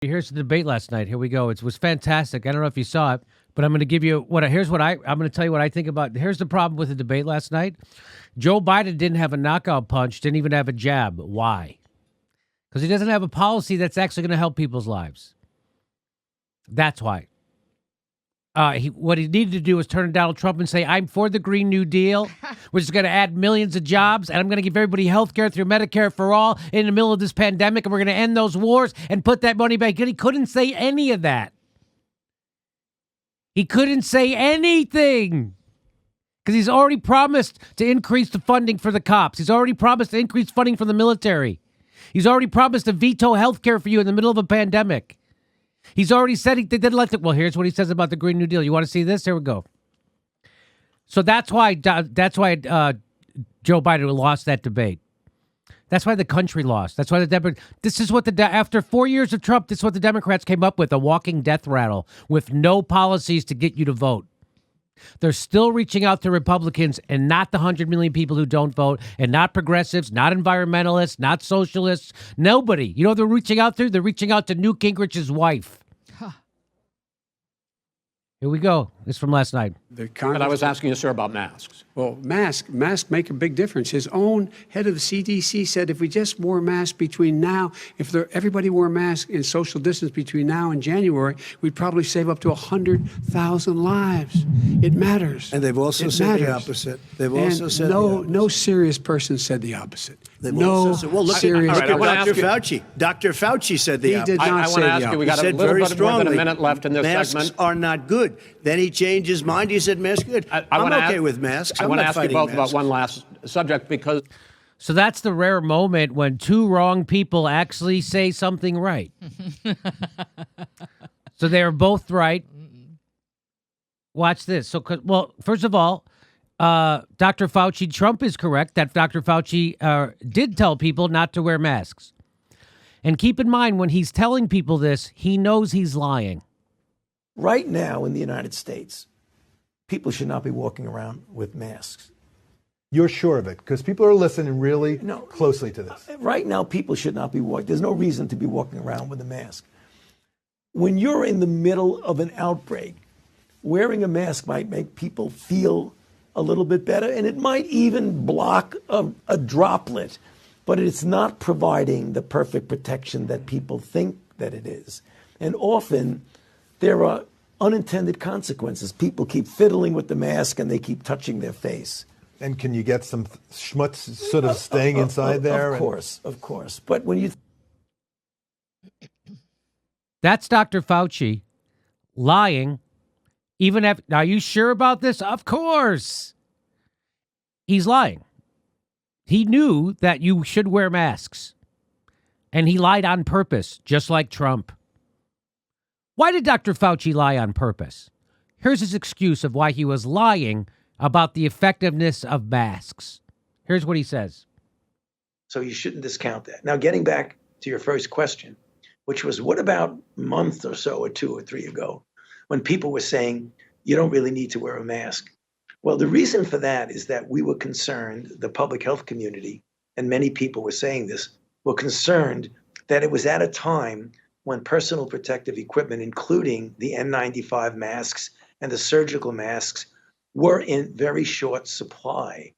Here's the debate last night. Here we go. It was fantastic. I don't know if you saw it, but I'm going to give you I'm going to tell you what I think about. Here's the problem with the debate last night. Joe Biden didn't have a knockout punch, didn't even have a jab. Why? Because he doesn't have a policy that's actually going to help people's lives. That's why. What he needed to do was turn to Donald Trump and say, I'm for the Green New Deal, which is going to add millions of jobs, and I'm going to give everybody health care through Medicare for all in the middle of this pandemic, and we're going to end those wars and put that money back. He couldn't say any of that. He couldn't say anything because he's already promised to increase the funding for the cops. He's already promised to increase funding for the military. He's already promised to veto health care for you in the middle of a pandemic. He's already said they didn't like it. Well, here's what he says about the Green New Deal. You want to see this? Here we go. So that's why Joe Biden lost that debate. That's why the country lost. That's why this is what after 4 years of Trump, this is what the Democrats came up with, a walking death rattle with no policies to get you to vote. They're still reaching out to Republicans and not the 100 million people who don't vote, and not progressives, not environmentalists, not socialists, nobody. You know what they're reaching out to? They're reaching out to Newt Gingrich's wife. Huh. Here we go. This is from last night. But I was asking you, sir, about masks. Well, masks make a big difference. His own head of the CDC said if we just wore masks between now, everybody wore masks and social distance between now and January, we'd probably save up to 100,000 lives. It matters. And they've also said the opposite. They've also said no serious person said the opposite. Well, look serious. at Dr. Fauci. Dr. Fauci said the opposite. He did not say the opposite. I want to ask you, we got a little bit more than a minute left in this masks segment. Masks are not good. Then he changed his mind. He said masks are good. I'm okay with masks. I want to ask you both about one last subject because... So that's the rare moment when two wrong people actually say something right. So they are both right. Watch this. So, well, first of all, Dr. Fauci, Trump is correct that Dr. Fauci did tell people not to wear masks. And keep in mind, when he's telling people this, he knows he's lying. Right now in the United States, people should not be walking around with masks. You're sure of it? Because people are listening really closely to this. Right now, people should not be walking. There's no reason to be walking around with a mask. When you're in the middle of an outbreak, wearing a mask might make people feel a little bit better, and it might even block a droplet, but it's not providing the perfect protection that people think that it is. And often there are unintended consequences. People keep fiddling with the mask and they keep touching their face. And can you get some schmutz sort of staying inside there? Of course. But when you... That's Dr. Fauci lying. Are you sure about this? Of course. He's lying. He knew that you should wear masks. And he lied on purpose, just like Trump. Why did Dr. Fauci lie on purpose? Here's his excuse of why he was lying about the effectiveness of masks. Here's what he says. So you shouldn't discount that. Now, getting back to your first question, which was what about a month or so or 2 or 3 ago when people were saying you don't really need to wear a mask? Well, the reason for that is that we were concerned, the public health community, and many people were saying this, were concerned that it was at a time when personal protective equipment, including the N95 masks and the surgical masks, were in very short supply.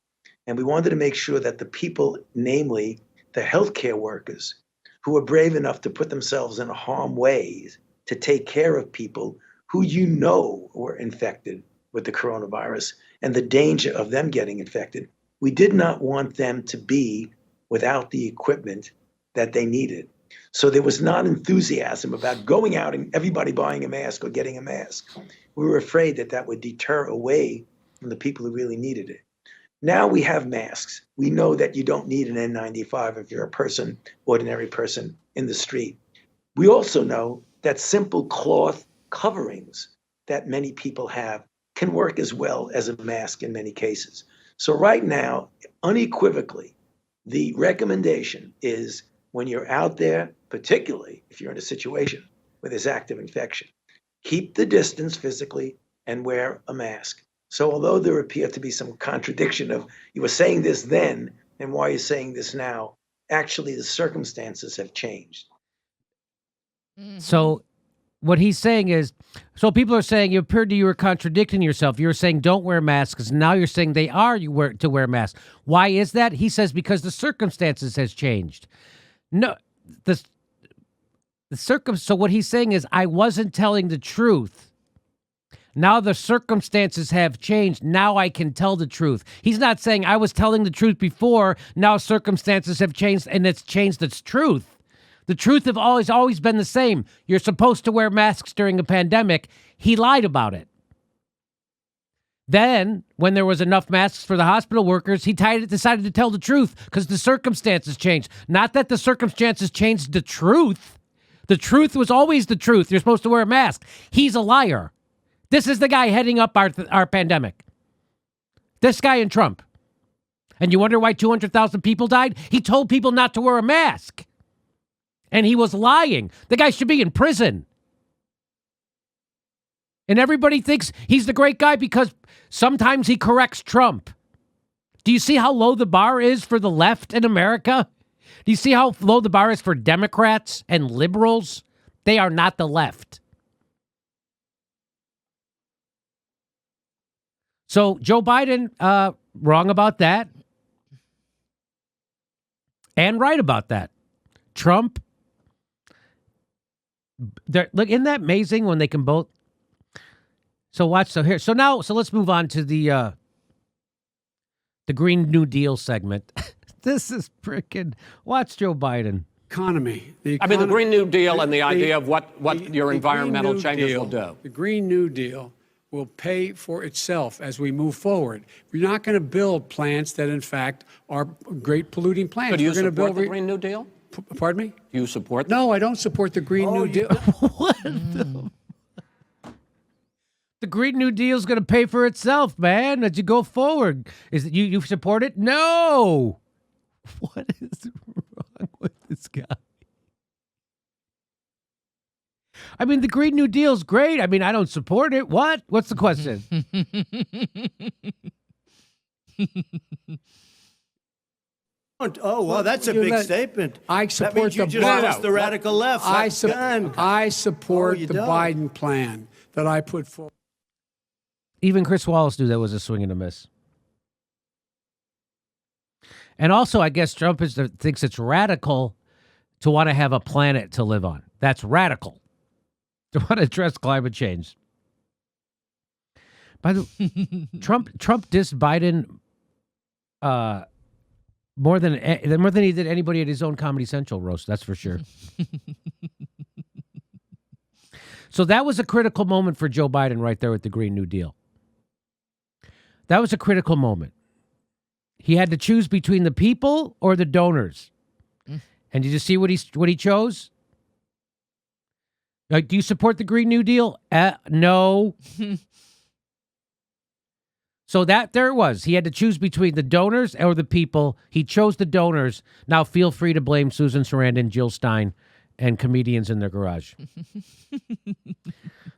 And we wanted to make sure that the people, namely the healthcare workers, who were brave enough to put themselves in harm's way to take care of people who were infected with the coronavirus and the danger of them getting infected, we did not want them to be without the equipment that they needed. So there was not enthusiasm about going out and everybody buying a mask or getting a mask. We were afraid that that would deter away from the people who really needed it. Now we have masks. We know that you don't need an N95 if you're a ordinary person in the street. We also know that simple cloth coverings that many people have can work as well as a mask in many cases. So right now, unequivocally, the recommendation is when you're out there, particularly if you're in a situation where there's active infection, keep the distance physically and wear a mask. So although there appeared to be some contradiction of you were saying this then and why you're saying this now, actually the circumstances have changed. So what he's saying is, so people are saying, it appeared to you were contradicting yourself. You were saying don't wear masks. Now you're saying they are to wear masks. Why is that? He says because the circumstances has changed. No, so what he's saying is I wasn't telling the truth. Now the circumstances have changed. Now I can tell the truth. He's not saying I was telling the truth before. Now circumstances have changed and it's changed its truth. The truth have always been the same. You're supposed to wear masks during a pandemic. He lied about it. Then, when there was enough masks for the hospital workers, he decided to tell the truth because the circumstances changed. Not that the circumstances changed the truth. The truth was always the truth. You're supposed to wear a mask. He's a liar. This is the guy heading up our pandemic. This guy and Trump. And you wonder why 200,000 people died? He told people not to wear a mask. And he was lying. The guy should be in prison. And everybody thinks he's the great guy because sometimes he corrects Trump. Do you see how low the bar is for the left in America? Do you see how low the bar is for Democrats and liberals? They are not the left. So Joe Biden, wrong about that. And right about that. Trump, look, isn't that amazing when they can both? So let's move on to the Green New Deal segment. This is freaking, watch Joe Biden. Economy. I mean, the Green New Deal and the idea of what your environmental changes will do. The Green New Deal will pay for itself as we move forward. We're not going to build plants that, in fact, are great polluting plants. So do you We're going to support build the Green New Deal? Pardon me? Do you support that? No, I don't support the Green New Deal. What the Green New Deal is going to pay for itself, man, as you go forward. Is it you support it? No. What is wrong with this guy? I mean, the Green New Deal is great. I mean, I don't support it. What? What's the question? Oh, well, that's a big statement. I support that means you just lost the radical left. I support the Biden plan that I put forward. Even Chris Wallace knew that was a swing and a miss. And also, I guess Trump thinks it's radical to want to have a planet to live on. That's radical. To want to address climate change. By the Trump dissed Biden more than he did anybody at his own Comedy Central roast. That's for sure. So that was a critical moment for Joe Biden right there with the Green New Deal. That was a critical moment. He had to choose between the people or the donors. And did you see what he chose? Like, do you support the Green New Deal? No. So there it was. He had to choose between the donors or the people. He chose the donors. Now feel free to blame Susan Sarandon, Jill Stein, and comedians in their garage.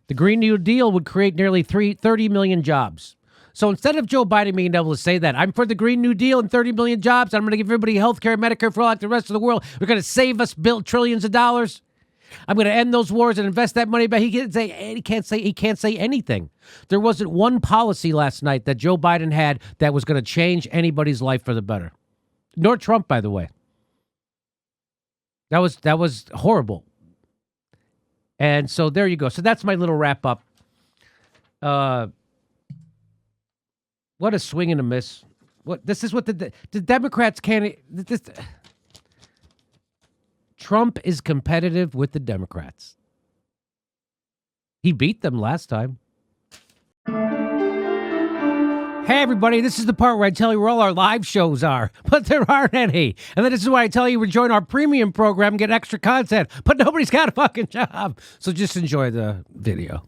The Green New Deal would create nearly 30 million jobs. So instead of Joe Biden being able to say that, I'm for the Green New Deal and 30 million jobs, I'm going to give everybody health care, Medicare for all like the rest of the world. We're going to save us trillions of dollars. I'm going to end those wars and invest that money back. He can't say anything. There wasn't one policy last night that Joe Biden had that was going to change anybody's life for the better. Nor Trump, by the way. That was horrible. And so there you go. So that's my little wrap up. What a swing and a miss. This is what the Democrats can't. Trump is competitive with the Democrats. He beat them last time. Hey, everybody, this is the part where I tell you where all our live shows are, but there aren't any. And then this is why I tell you to join our premium program and get extra content, but nobody's got a fucking job. So just enjoy the video.